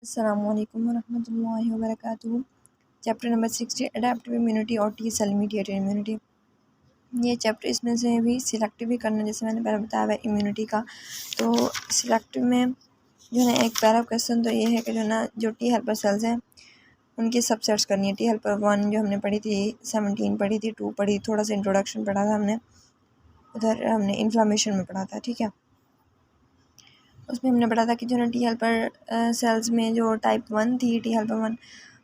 अस्सलामुअलैकुम वरहमतुल्लाहि वबरकातुहू। Chapter number 60 adaptive immunity और टी सेल मीडिएटेड इम्यूनिटी। ये चैप्टर इसमें से भी सिलेक्टिव भी करना, जैसे मैंने पहले बताया है इम्यूनिटी का। तो सिलेक्टिव में जो है एक पहला क्वेश्चन तो ये है कि जो है ना जो टी हेल्पर सेल्स हैं उनकी सबसेट्स करनी है। टी हेल्पर 1 जो हमने पढ़ी थी 17 पढ़ी थी, 2 पढ़ी, थोड़ा सा इंट्रोडक्शन पढ़ा था हमने, उधर हमने इन्फ्लामेशन में पढ़ा था। ठीक है, उसमें हमने पढ़ा था कि जो ना टी हेल्पर सेल्स में जो टाइप 1 थी, टी हेल्पर 1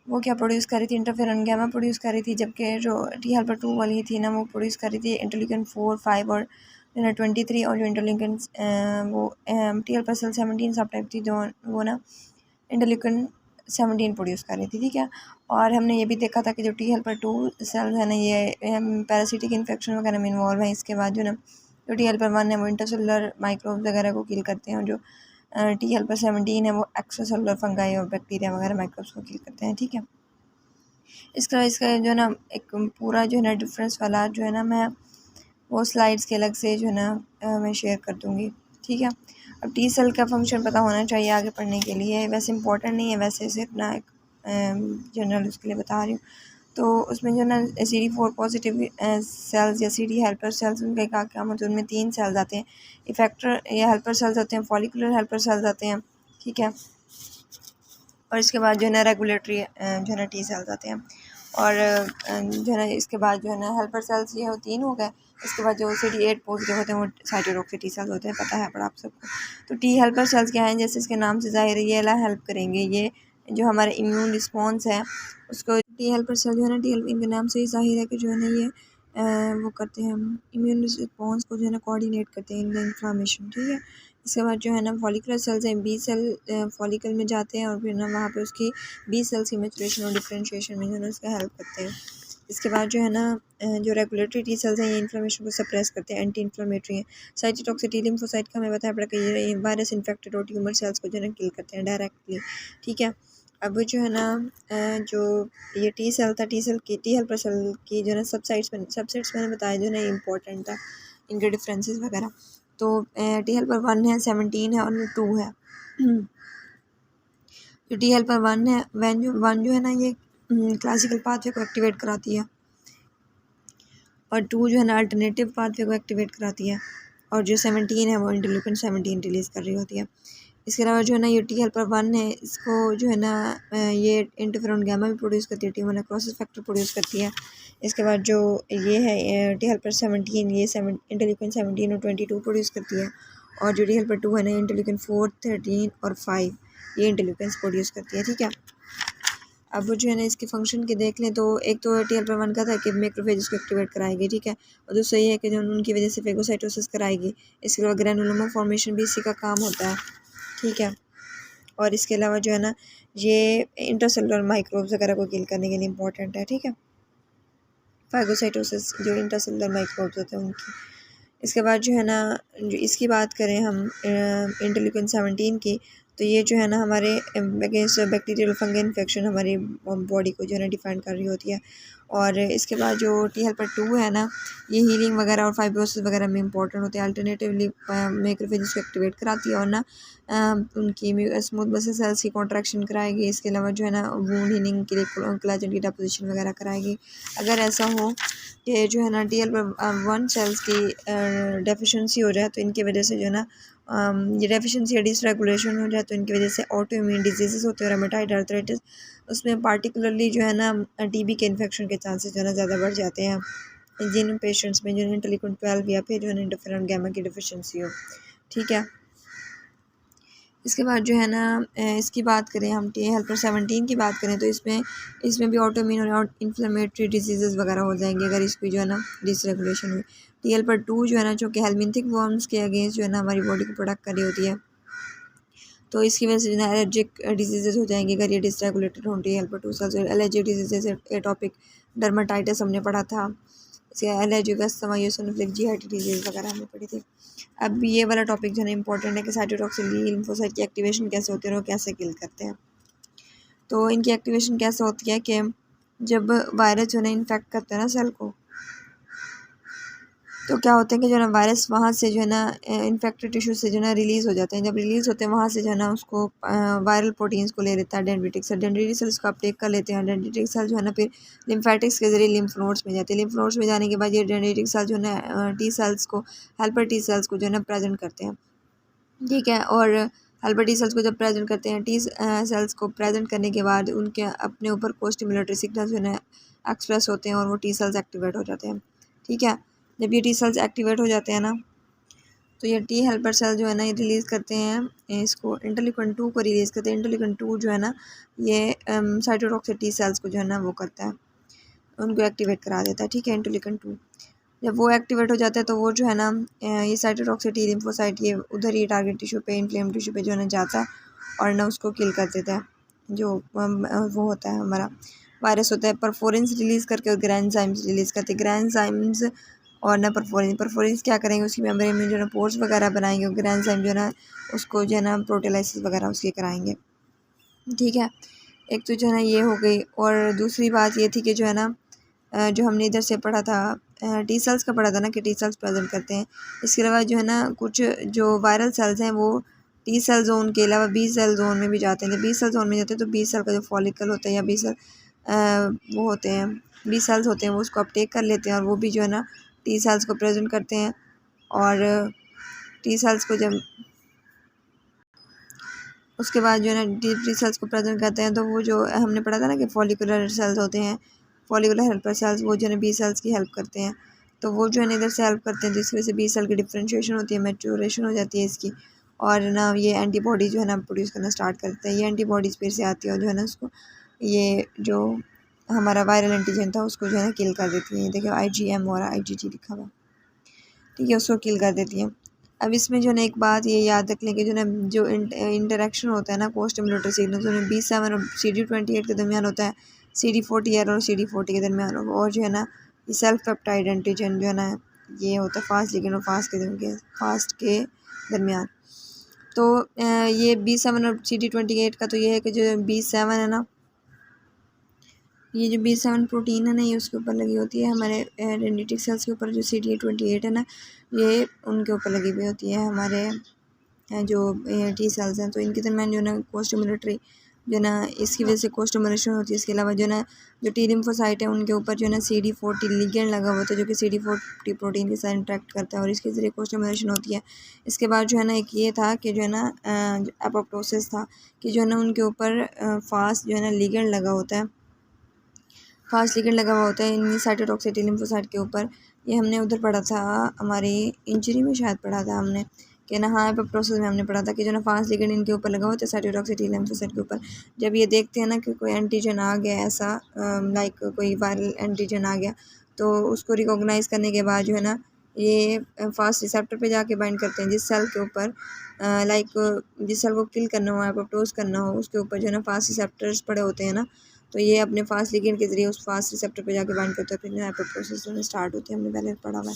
वो क्या प्रोड्यूस कर रही थी, इंटरफेरन गैमा प्रोड्यूस कर रही थी, जबकि जो टी हेल्पर 2 वाली थी ना वो प्रोड्यूस कर रही थी इंटरल्यूकिन 4, 5 और 23। और जो इंटरल्यूकिन वो टी हेल्पर सेल 17 सब टाइप थी, जो वो ना इंटरल्यूकिन 17 प्रोड्यूस कर रही थी। ठीक है, और हमने ये भी देखा था कि जो टी हेल्पर 2 सेल्स है ना ये पैरासिटिक इन्फेक्शन वगैरह में इन्वॉल्व है। इसके बाद जो ना जो टी हेल्पर 1 है वो इंटरसेलुलर माइक्रोब्स वगैरह को किल करते हैं, और जो टी हेल्पर 17 है वो एक्स्ट्रासेलुलर फंगाई और बैक्टीरिया वगैरह माइक्रोब्स को किल करते हैं। ठीक है, इसका इसका जो है ना एक पूरा जो है ना डिफरेंस वाला जो है ना मैं वो स्लाइड्स के अलग से जो है ना मैं शेयर कर दूँगी। ठीक है, अब टी सेल का फंक्शन पता होना चाहिए आगे पढ़ने के लिए, वैसे इंपॉर्टेंट नहीं है, वैसे सिर्फ ना एक जनरल उसके लिए बता रही हूँ। तो उसमें जो ना CD4 पॉजिटिव सेल्स या CD हेल्पर सेल्स उनका क्या काम होता है, उनमें 3 सेल्स आते हैं, इफेक्टर या हेल्पर सेल्स आते हैं, फॉलिकुलर हेल्पर सेल्स आते हैं। ठीक है, और इसके बाद जो है ना रेगुलेटरी जो है ना टी सेल्स आते हैं, और जो है ना इसके बाद जो है ना हेल्पर सेल्स ये हो 3 हो गए। इसके बाद जो CD8 पॉजिटिव होते हैं वो साइटोटॉक्सिक टी सेल्स होते हैं, पता है पर आप सबको। तो टी हेल्पर सेल्स क्या हैं, जैसे इसके नाम से ज़ाहिर है ये ला हेल्प करेंगे, ये जो हमारे इम्यून रिस्पॉन्स है उसको टी हेल्पर सेल जो है ना टी हेल्प इनके नाम से ही ज़ाहिर है कि जो है ना ये वो करते हैं इम्यून रिस्पॉन्स को जो है ना कोऑर्डिनेट करते हैं इन इन्फ्लामेशन। ठीक है, इसके बाद जो है ना फॉलिकुलर सेल्स हैं, बी सेल फॉलिकल में जाते हैं और फिर ना वहाँ पे उसकी बी सेल्स की मैचुरेशन और डिफरेंशिएशन में जो है ना उसका हेल्प करते हैं। इसके बाद जो है ना जो रेगुलेटरी टी सेल्स हैं ये इन्फ्लेमेशन को सप्रेस करते हैं, एंटी इन्फ्लेमेटरी हैं। साइटोटॉक्सिटी लिम्फोसाइट का हमें बताया पड़ा कि ये वायरस इन्फेक्टेड और ट्यूमर सेल्स को जो है ना किल करते हैं डायरेक्टली। ठीक है, अब जो है ना जो ये टी सेल था, टी सेल की टी हेल्पर सेल की जो है ना सबसेट्स मैंने बताया जो है ना इंपॉर्टेंट था, इनके डिफरेंसेस वगैरह। तो टी हेल्पर 1 है, 17 है और 2 है। जो टी हेल्पर 1 है, वन जो है ना ये क्लासिकल पाथवे को एक्टिवेट कराती है, और 2 जो है ना अल्टरनेटिव पाथवे को एक्टिवेट कराती है, और जो 17 है वो इंटरल्यूकिन 17 रिलीज़ कर रही होती है। इसके अलावा जो है ना ये टी हेल्पर 1 है, इसको जो है ना ये इंटरफेरॉन गामा भी प्रोड्यूस करती है, टी1 नेक्रोसिस फैक्टर प्रोड्यूस करती है। इसके बाद जो ये है टी हेल्पर 17 ये इंटरल्यूकिन 17 और 22 प्रोड्यूस करती है, और जो टी हेल्पर 2 है ना इंटरल्यूकिन 4, 13 और 5 ये इंटरल्यूकिन्स प्रोड्यूस करती है। ठीक है, अब वो जो है ना इसके फंक्शन के देख लें तो एक तो टी हेल्पर 1 का था कि मैक्रोफेजेस को एक्टिवेट कराएगी। ठीक है, और दूसरा ये है कि जो उनकी वजह से फेगोसाइटोसिस कराएगी। इसके अलावा ग्रैनुलोमा फॉर्मेशन भी इसी का काम होता है। ठीक है, और इसके अलावा जो है ना ये इंटरसेलुलर माइक्रोब्स वगैरह को किल करने के लिए इंपॉर्टेंट है। ठीक है, फाइगोसाइटोसिस जो इंटरसेलुलर माइक्रोब्स होते हैं उनकी। इसके बाद जो है ना जो इसकी बात करें हम इंटरल्यूकिन 17 की, तो ये जो है ना हमारे अगेंस्ट बैक्टीरियल फंगल इन्फेक्शन हमारी बॉडी को जो है ना डिफेंड कर रही होती है। और इसके बाद जो टी हेल्पर 2 है ना ये हीलिंग वगैरह और फाइब्रोसिस वगैरह में इंपॉर्टेंट होते हैं, अल्टरनेटिवली मैक्रोफेजेस को एक्टिवेट कराती है और ना उनकी स्मूथ मसल सेल्स की कॉन्ट्रैक्शन कराएगी। इसके अलावा जो है ना वूंड हीलिंग के लिए कोलेजन की डिपोजिशन वगैरह कराएगी। अगर ऐसा हो कि जो है ना टी हेल्पर 1 सेल्स की डेफिशिएंसी हो जाए तो इनकी वजह से जो है ना ये डेफिशिएंसी या डिसरेगुलेशन हो जाए तो इनकी वजह से ऑटो इम्यून डिजीजेस होते हैं, रेमेटॉइड आर्थराइटिस, उसमें पार्टिकुलरली जो है ना टीबी के इन्फेक्शन के चांसेस जो है ना ज़्यादा बढ़ जाते हैं जिन पेशेंट्स में जो है इंटरल्यूकिन 12 या फिर जो है ना इंटरफेरॉन गामा की डिफिशिएंसी हो। ठीक है, इसके बाद जो है ना इसकी बात करें हम टी हेल्पर 17 की बात करें तो इसमें भी ऑटो इम्यून और इन्फ्लेमेटरी डिजीज़ वगैरह हो जाएंगे अगर इसकी जो है ना डिसरेगुलेशन हुई। टी हेल्पर 2 जो है ना जो कि हेलमिंथिक वर्म्स के अगेंस्ट जो है ना हमारी बॉडी को प्रोटेक्ट कर रही होती है, तो इसकी वजह से जो है एलर्जिक डिजीजेज हो जाएंगे अगर ये डिसरेगुलेटेड हों। T helper 2 cells allergic diseases atopic dermatitis हमने पढ़ा था, इसके allergic asthma eosinophilic GIT disease वगैरह हमने पढ़ी थी। अब ये वाला टॉपिक जो है ना इंपॉर्टेंट है कि साइटोटॉक्सिन लिम्फोसाइट की एक्टिवेशन कैसे होती है और कैसे किल करते हैं। तो इनकी एक्टिवेशन कैसे होती है कि जब वायरस जो है ना इन्फेक्ट करते हैं ना सेल को, तो क्या होता है कि जो है ना वायरस वहाँ से जो है ना इन्फेक्टेड टिश्यू से जो है ना रिलीज़ हो जाते हैं। जब रिलीज़ होते हैं वहाँ से जो है ना उसको वायरल प्रोटीन्स को ले लेता है डेंड्रिटिक सेल। डेंड्रिटिक सेल इसको अपटेक कर लेते हैं। डेंड्रिटिक सेल जो है ना फिर लिम्फेटिक्स के ज़रिए लिम्फ नोड्स में जाते हैं। लिम्फ नोड्स में जाने के बाद ये डेंड्रिटिक सेल जो है ना टी सेल्स को, हेल्पर टी सेल्स को जो है ना प्रेजेंट करते हैं। ठीक है, और हेल्पर टी सेल्स को जब प्रेजेंट करते हैं, टी सेल्स को प्रेजेंट करने के बाद उनके अपने ऊपर कोस्टिमुलेटरी सिग्नल जो है ना एक्सप्रेस होते हैं और वो टी सेल्स एक्टिवेट हो जाते हैं। ठीक है, जब ये टी सेल्स एक्टिवेट हो जाते हैं ना, तो ये टी हेल्पर सेल जो है ना ये रिलीज़ करते हैं इसको, इंटरल्यूकिन 2 को रिलीज़ करते हैं। इंटरल्यूकिन 2 जो है ना ये साइटोटॉक्सिक टी सेल्स को जो है ना वो करता है, उनको एक्टिवेट करा देता है। ठीक है, इंटरल्यूकिन 2 जब वो एक्टिवेट हो जाता है तो वो जो है ना ये साइटोटॉक्सिक टी लिम्फोसाइट ये उधर ही टारगेट टिश्यू पे, इन्फ्लेम टिश्यू पे जो है ना जाता है और ना उसको किल कर देता है। जो वो होता है हमारा वायरस होता है, परफोरेंस रिलीज़ करके और ग्रैंजाइम्स रिलीज़ करते हैं। ग्रैंजाइम्स और ना परफोरेंस क्या करेंगे, उसकी मेम्ब्रेन में जो है ना पोर्स वगैरह बनाएंगे और ग्रैंजाइम जो है ना उसको जो है ना प्रोटीलाइसिस वगैरह उसकी कराएंगे। ठीक है, एक तो जो है ना ये हो गई, और दूसरी बात ये थी कि जो है ना जो हमने इधर से पढ़ा था टी सेल्स का पढ़ा था ना कि टी सेल्स प्रेजेंट करते हैं। इसके अलावा जो है ना कुछ जो वायरल सेल्स हैं वो टी सेल जोन के अलावा बी सेल जोन में भी जाते हैं। जब बी सेल जोन में जाते हैं तो बी सेल का जो फॉलिकल होता है या बी सेल वो होते हैं, बी सेल्स होते हैं, वो उसको अपटेक कर लेते हैं और वो भी जो है ना टी सेल्स को प्रेजेंट करते हैं। और टी सेल्स को जब उसके बाद जो है ना टी सेल्स को प्रेजेंट करते हैं तो वो जो हमने पढ़ा था ना कि फॉलिकुलर सेल्स होते हैं, फॉलिकुलर हेल्पर सेल्स, वो जो है ना बी सेल्स की हेल्प करते हैं। तो वो जो है ना इधर से हेल्प करते हैं जिसकी वजह से बी सेल की डिफ्रेंशिएशन होती है, मैच्योरेशन हो जाती है इसकी, और ना ये एंटीबॉडी जो है ना प्रोड्यूस करना स्टार्ट करते हैं। ये एंटीबॉडीज़ फिर से आती है और जो है ना उसको ये जो हमारा वायरल एंटीजन था उसको जो है ना किल कर देती है। देखिए IgM और IgG लिखा हुआ, ठीक है, उसको किल कर देती है। अब इसमें जो है ना एक बात ये याद रख लें कि जो ना जो इंटरेक्शन होता है ना कोस्टिमुलेटरी सिग्नल जो है B7 और CD28 के दरमियान होता है, CD40 और CD40 के दरमियान, और जो है ना ये सेल्फ पेप्टाइड एंटीजन जो है ना ये होता है फास्ट लिगेंड और फास्ट के दरमियान। तो ये B7 और CD28 का तो ये है कि जो B7 है ना, ये जो B7 प्रोटीन है ना ये उसके ऊपर लगी होती है हमारे डेंड्रिटिक सेल्स के ऊपर। जो CD28 है ना ये उनके ऊपर लगी हुई होती है हमारे जो टी सेल्स हैं। तो इनके दरमियान जो है ना कोस्टिमुलेटरी जो है ना इसकी वजह से कोस्टिमुलेशन होती है। इसके अलावा जो है ना जो टी लिम्फोसाइट है उनके ऊपर जो है ना CD40 लिगेंड लगा हुआ होता है जो कि CD40 प्रोटीन के साथ इंटरेक्ट करता है और इसके ज़रिए कोस्टिमुलेशन होती है। इसके बाद जो है ना एक ये था कि जो है ना एपोप्टोसिस था कि जो है ना उनके ऊपर फास्ट जो है ना लिगेंड लगा होता है, फास्ट लिगेंड लगा हुआ होता है इन साइटोटॉक्सिक टी लिम्फोसाइट के ऊपर। ये हमने उधर पढ़ा था, हमारी इंजरी में शायद पढ़ा था हमने कि ना, हाँ प्रोसेस में हमने पढ़ा था कि जो ना फास्ट लिगेंड इनके ऊपर लगा होता है साइटोटॉक्सिक टी लिम्फोसाइट के ऊपर। जब ये देखते हैं ना कि कोई एंटीजन आ गया ऐसा लाइक कोई वायरल एंटीजन आ गया, तो उसको रिकॉग्नाइज करने के बाद जो है ना ये फास्ट रिसेप्टर पे जाके बाइंड करते हैं जिस सेल के ऊपर लाइक जिस सेल को किल करना हो, एपोप्टोस करना हो, उसके ऊपर जो है ना फास्ट रिसेप्टर्स पड़े होते हैं ना, तो ये अपने फास्ट लिगेंड के ज़रिए उस फास्ट रिसेप्टर पे जाके बाइंड करते हैं, फिर एपोप्टोसिस होना स्टार्ट होती है, हमने पहले पढ़ा हुआ है।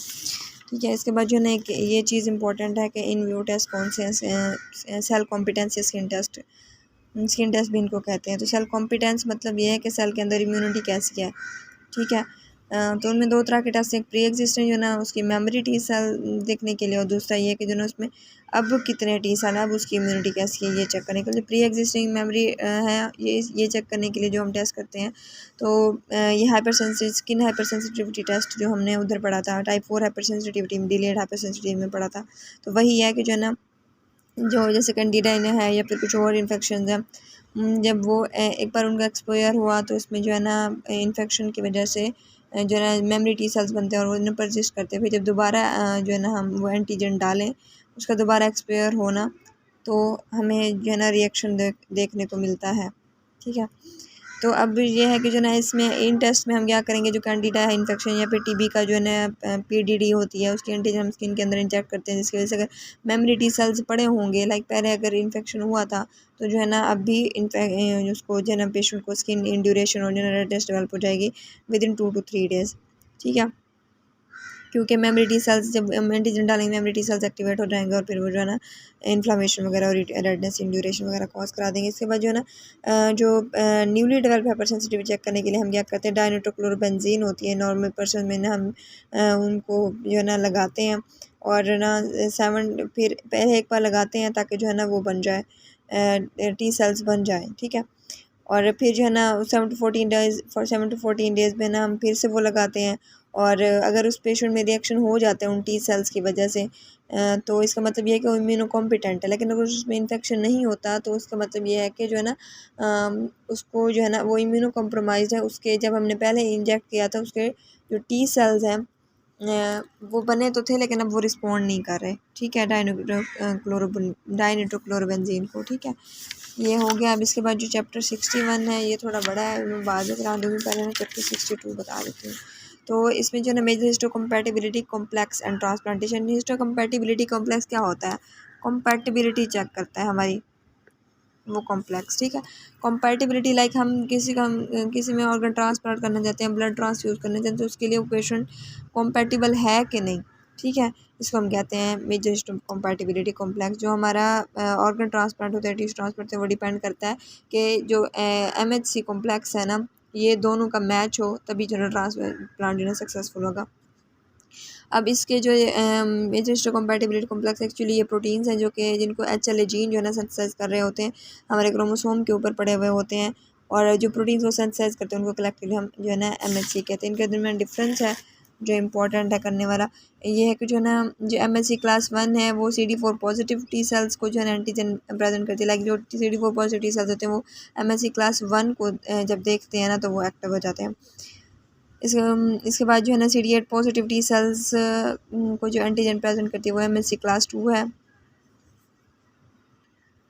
ठीक है, इसके बाद जो है ना एक ये चीज़ इंपॉर्टेंट है कि इन विवो टेस्ट कौन से हैं, सेल कॉम्पिटेंस या स्किन टेस्ट भी इनको कहते हैं। तो सेल कॉम्पिटेंस मतलब ये है कि सेल के अंदर इम्यूनिटी कैसी है। ठीक है, तो उनमें दो तरह के टेस्ट हैं, एक प्री एग्जिस्टेंट जो है ना उसकी मेमोरी टी सेल देखने के लिए, और दूसरा ये कि जो ना उसमें अब कितने टी सेल है, अब उसकी इम्यूनिटी कैसी है ये चेक करने के लिए। प्री एग्जिस्टिंग मेमोरी है ये चेक करने के लिए जो हम टेस्ट करते हैं। तो ये स्किन हाइपर सेंसिटिविटी टेस्ट जो हमने उधर पढ़ा था, टाइप 4 हाइपर सेंसिटिविटी में, डिलेड हाइपर सेंसिटिविटी में पढ़ा था, तो वही है कि जो है ना जो जैसे कैंडिडा है या फिर कुछ और इन्फेक्शन है, जब वो एक बार उनका एक्सपोयर हुआ तो उसमें जो है ना इन्फेक्शन की वजह से जो है ना मेमोरी टी सेल्स बनते हैं और वो उन्हें परसिस्ट करते हैं। फिर जब दोबारा जो है ना हम वो एंटीजन डालें उसका दोबारा एक्सपायर होना, तो हमें जो है ना रिएक्शन देखने को मिलता है। ठीक है, तो अब ये है कि जो ना इसमें इन टेस्ट में हम क्या करेंगे, जो कैंडिडा है इन्फेक्शन या फिर टीबी का जो है ना PDD होती है उसकी एंटीजन हम स्किन के अंदर इंजेक्ट करते हैं, जिसकी वजह से अगर मेमोरी टी सेल्स पड़े होंगे लाइक पहले अगर इन्फेक्शन हुआ था तो जो है ना अब भी उसको जो है ना पेशेंट को स्किन इंड्यूरेशन और जो है ना रेडनेस डेवलप हो जाएगी विद इन 2 to 3 days। ठीक है, क्योंकि मेमोरी टी सेल्स जब एंटीजन डालेंगे मेमोरी टी सेल्स एक्टिवेट हो जाएंगे और फिर वो जो है ना इन्फ्लामेशन वगैरह और रेडनेस इंड्यूरेशन वगैरह कॉज करा देंगे। इसके बाद जो है ना जो newly develop hypersensitivity check करने के लिए हम क्या करते हैं, डायनिट्रोक्लोरोबेंजीन होती है नॉर्मल पर्सन में ना, हम उनको जो है ना लगाते हैं और ना 7 फिर पहले एक बार लगाते हैं ताकि जो है ना वो बन जाए टी सेल्स बन जाए, ठीक है। और फिर जो है ना 7 to 14 डेज़ में ना हम फिर से वो लगाते हैं और अगर उस पेशेंट में रिएक्शन हो जाता है उन टी सेल्स की वजह से तो इसका मतलब ये है कि वो इम्यूनो कॉम्पिटेंट है। लेकिन अगर उसमें इन्फेक्शन नहीं होता तो उसका मतलब ये है कि जो है ना उसको जो है ना वो इम्यूनो कॉम्प्रोमाइज़ है। उसके जब हमने पहले इंजेक्ट किया था उसके जो टी सेल्स हैं वो बने तो थे लेकिन अब वो रिस्पॉन्ड नहीं कर रहे, ठीक है, डायनिट्रोक्लोरोबेंजीन को, ठीक है। ये हो गया। अब इसके बाद जो चैप्टर 61 है ये थोड़ा बड़ा है, मैं बाद में करा दूँगी, पहले मैं चैप्टर 62 बता देती हूँ। तो इसमें जो है ना major histocompatibility complex and transplantation. Histocompatibility complex क्या होता है, कॉम्पैटिबिलिटी चेक करता है हमारी वो कॉम्प्लेक्स, ठीक है। कॉम्पैटिबिलिटी लाइक हम किसी में ऑर्गन ट्रांसप्लांट करना चाहते हैं, ब्लड ट्रांसफ्यूज़ करना चाहते हैं तो उसके लिए वो पेशेंट कॉम्पैटिबल है कि नहीं, ठीक है। इसको हम कहते हैं मेजर हिस्टोकम्पैटिबिलिटी कॉम्प्लेक्स। जो हमारा ऑर्गन ट्रांसप्लांट होता है, टिश्यू ट्रांसप्लांट है, वो डिपेंड करता है कि जो MHC कॉम्प्लेक्स है ना ये दोनों का मैच हो तभी जो ट्रांसप्लांट जो है सक्सेसफुल होगा। अब इसके जो मेजर हिस्टोकम्पैटिबिलिटी कॉम्प्लेक्स एक्चुअली ये प्रोटीन्स हैं जो कि जिनको HLA जीन जो है ना सिंथेसाइज कर रहे होते हैं, हमारे क्रोमोसोम के ऊपर पड़े हुए होते हैं और जो प्रोटीन्स वो सिंथेसाइज करते हैं उनको कलेक्टिवली हम जो है ना MHC कहते हैं। इनके दरमियान डिफरेंस है जो इम्पोर्टेंट है करने वाला, ये है कि जो है ना जो MHC क्लास 1 है वो CD4 पॉजिटिव टी सेल्स को जो है ना एंटीजन प्रेजेंट करती है। लाइक जो CD4 पॉजिटिव टी सेल्स होते हैं वो MHC क्लास 1 को जब देखते हैं ना तो वो एक्टिव हो जाते हैं। इसके बाद जो है ना CD8 पॉजिटिव टी सेल्स को जो एंटीजन प्रेजेंट करती है वो MHC क्लास 2 है।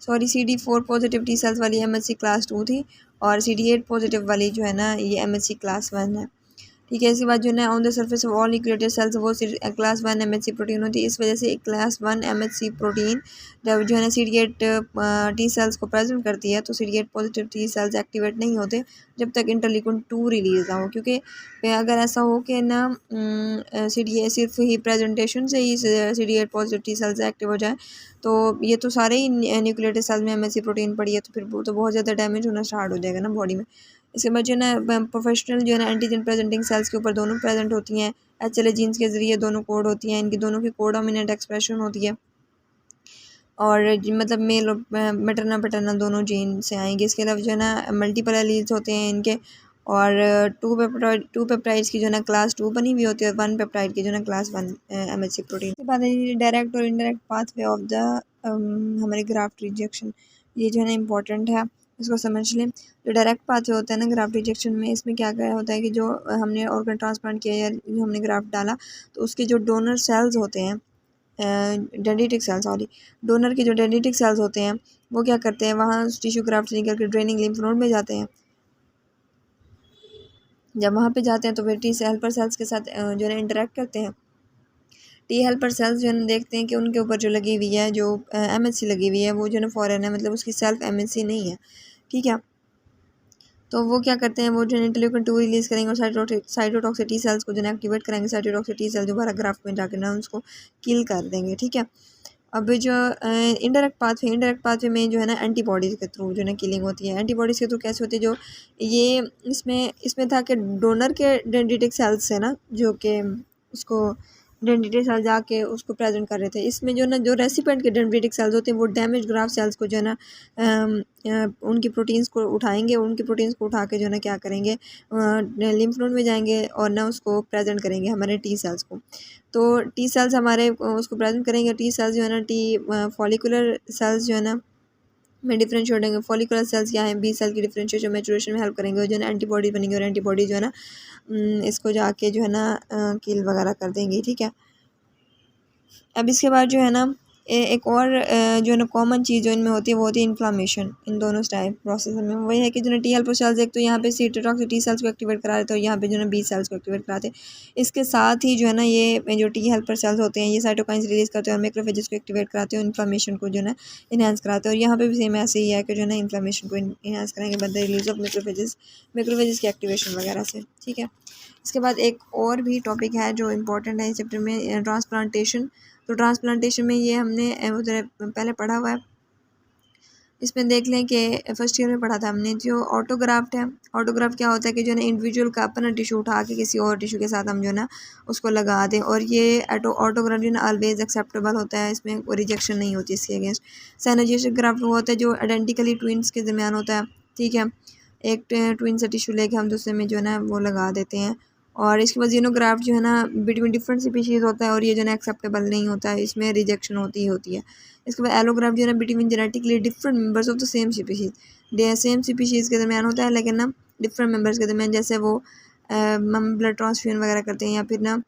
Sorry, CD4 positive T cells वाली MHC क्लास 2 थी और CD8 पॉजिटिव वाली जो है ना ये MHC क्लास 1 है, ठीक है। इसके बाद जो है ना on the surface of all nucleotide cells वो क्लास 1 MHC प्रोटीन होती है। इस वजह से क्लास 1 MHC प्रोटीन जब जो है ना CD8 टी सेल्स को प्रेजेंट करती है तो CD8 positive T cells activate नहीं होते जब तक इंटरल्यूकिन 2 रिलीज ना हो, क्योंकि अगर ऐसा हो कि ना CD8 सिर्फ ही प्रेजेंटेशन से ही CD8 positive T cells active हो जाए तो ये तो सारे ही न्यूक्लियोटाइड सेल्स में MHC प्रोटीन पड़ी है तो फिर वो तो बहुत ज़्यादा डैमेज होना स्टार्ट हो जाएगा ना बॉडी में। इसके बाद जो है ना प्रोफेशनल जो है ना एंटीजन प्रेजेंटिंग सेल्स के ऊपर दोनों प्रेजेंट होती हैं, HLA जीन्स के ज़रिए दोनों कोड होती हैं, इनकी दोनों की कोडोमिनेंट एक्सप्रेशन होती है और मतलब मेल और मैटरनल पैटर्नल दोनों जीन से आएंगे। इसके अलावा जो है ना मल्टीपल एलील्स होते हैं इनके और टू पेप्टाइड्स की जो है ना क्लास 2 बनी हुई होती है और 1 पेप्टाइड की जो है ना क्लास 1 MHC प्रोटीन। इसके बाद डायरेक्ट और इनडायरेक्ट पाथवे ऑफ द हमारे ग्राफ्ट रिजेक्शन, ये जो है ना इम्पोर्टेंट है, इसको समझ लें। जो डायरेक्ट पाथवे होता है ना ग्राफ्ट रिजेक्शन में, इसमें क्या क्या होता है कि जो हमने ऑर्गन ट्रांसप्लांट किया या जो हमने ग्राफ्ट डाला तो उसके जो डोनर सेल्स होते हैं डेंड्रिटिक सेल्स, सॉरी, डोनर के जो डेंड्रिटिक सेल्स होते हैं वो क्या करते हैं वहाँ टिश्यू ग्राफ्ट से निकल के ड्रेनिंग लिम्फ नोड में जाते हैं। जब वहाँ पे जाते हैं तो फिर टी हेल्पर सेल्स के साथ जो है ना इंटरेक्ट करते हैं। टी हेल्पर सेल्स जो है ना देखते हैं कि उनके ऊपर जो लगी हुई है जो MHC लगी हुई है वो जो है ना फॉरेन है, मतलब उसकी सेल्फ MHC नहीं है, ठीक है। तो वो क्या करते हैं वो जो इंटरल्यूकिन 2 रिलीज़ करेंगे और साइटोटॉक्सिक टी सेल्स को जो है एक्टिवेट करेंगे। साइटोटॉक्सिक टी सेल दोबारा ग्राफ्ट में जाकर ना उसको किल कर देंगे, ठीक है। अब जो इंडायरेक्ट पाथवे में जो है ना एंटीबॉडीज़ के थ्रू जो है ना किलिंग होती है। एंटीबॉडीज़ के थ्रू कैसे होती है, जो ये इसमें था कि डोनर के डेंड्रिटिक सेल्स है ना जो कि उसको डेंड्रिटिक सेल जाके उसको प्रेजेंट कर रहे थे। इसमें जो ना जो रेसिपेंट के डेंड्रिटिक सेल्स होते हैं वो डैमेज ग्राफ्ट सेल्स को जो है ना उनकी प्रोटीन्स को उठाएंगे, उनकी प्रोटीन्स को उठा के जो है ना क्या करेंगे लिम्फ नोड में जाएंगे और ना उसको प्रेजेंट करेंगे हमारे टी सेल्स को। तो टी सेल्स हमारे उसको प्रेजेंट करेंगे। टी सेल्स जो है ना टी फॉलिकुलर सेल्स जो है ना में डिफरेंशिएट होंगे। फॉलिकुलर सेल्स क्या है, बी सेल की डिफरेंशिएशन मैचुरेशन में हेल्प करेंगे और जो है ना एंटीबॉडी बनेंगे और एंटीबॉडी जो है ना इसको जाके जो है ना किल वगैरह कर देंगे, ठीक है। अब इसके बाद जो है ना एक और जो है ना कॉमन चीज़ जो इनमें होती है वो होती है इन्फ्लामेशन। इन दोनों टाइप प्रोसेस में वही है कि जो है टी हेल्पर सेल्स एक तो यहाँ पे सीटोटॉक्स टी सेल्स को एक्टिवेट करा देते हैं और यहाँ पे जो है ना बी सेल्स को एक्टिवेट कराते हैं। इसके साथ ही जो है ना ये जो टी हेल्पर सेल्स होते हैं ये साइटोकाइंस रिलीज करते हैं और मैक्रोफेजेस को एक्टिवेट कराते हैं, इन्फ्लामेशन को जो है ना इन्हेंस कराते हैं। और यहाँ पे भी सेम ऐसे ही है कि जो है ना इन्फ्लामेशन को इन्हेंस करेंगे बंदे रिलीज ऑफ मैक्रोफेजेस की एक्टिवेशन वगैरह से। ठीक है, इसके बाद एक और भी टॉपिक है जो इम्पोर्टेंट है इस चैप्टर में, ट्रांसप्लांटेशन। तो ट्रांसप्लांटेशन में ये हमने उधर पहले पढ़ा हुआ है। इसमें देख लें कि फर्स्ट ईयर में पढ़ा था हमने जो ऑटोग्राफ्ट है। ऑटोग्राफ्ट क्या होता है कि जो है ना इंडिविजुअल का अपना टिश्यू उठा के किसी और टिश्यू के साथ हम जो है ना उसको लगा दें, और ये ऑटोग्राफ्ट जो है ना ऑलवेज एक्सेप्टेबल होता है, इसमें कोई रिजेक्शन नहीं होती इसके अगेंस्ट। सिनर्जिस्टिक ग्राफ्ट वो होता है जो आइडेंटिकली ट्विंस के दरमियान होता है। ठीक है, एक ट्विन से टिश्यू लेके हम दूसरे में जो है ना वो लगा देते हैं। और इसके बाद जीनोग्राफ्ट जो है ना बिटवीन डिफरेंट स्पीशीज़ होता है और ये जो है ना एक्सेप्टेबल नहीं होता है, इसमें रिजेक्शन होती ही होती है। इसके बाद एलोग्राफ्ट जो है ना between genetically different members of the same species, same species के दरमियान होता है लेकिन ना डिफरेंट मेंबर्स के दरमियान, जैसे वो हम ब्लड ट्रांसफ्यूजन वगैरह करते हैं या फिर ना।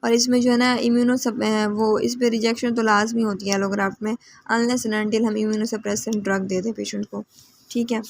और इसमें जो है ना वो इस पर रिजेक्शन तो लाजमी होती है एलोग्राफ्ट में, अनलेस एंड अनटिल हम इम्यूनो सप्रेसेंट ड्रग दे दें पेशेंट को। ठीक है,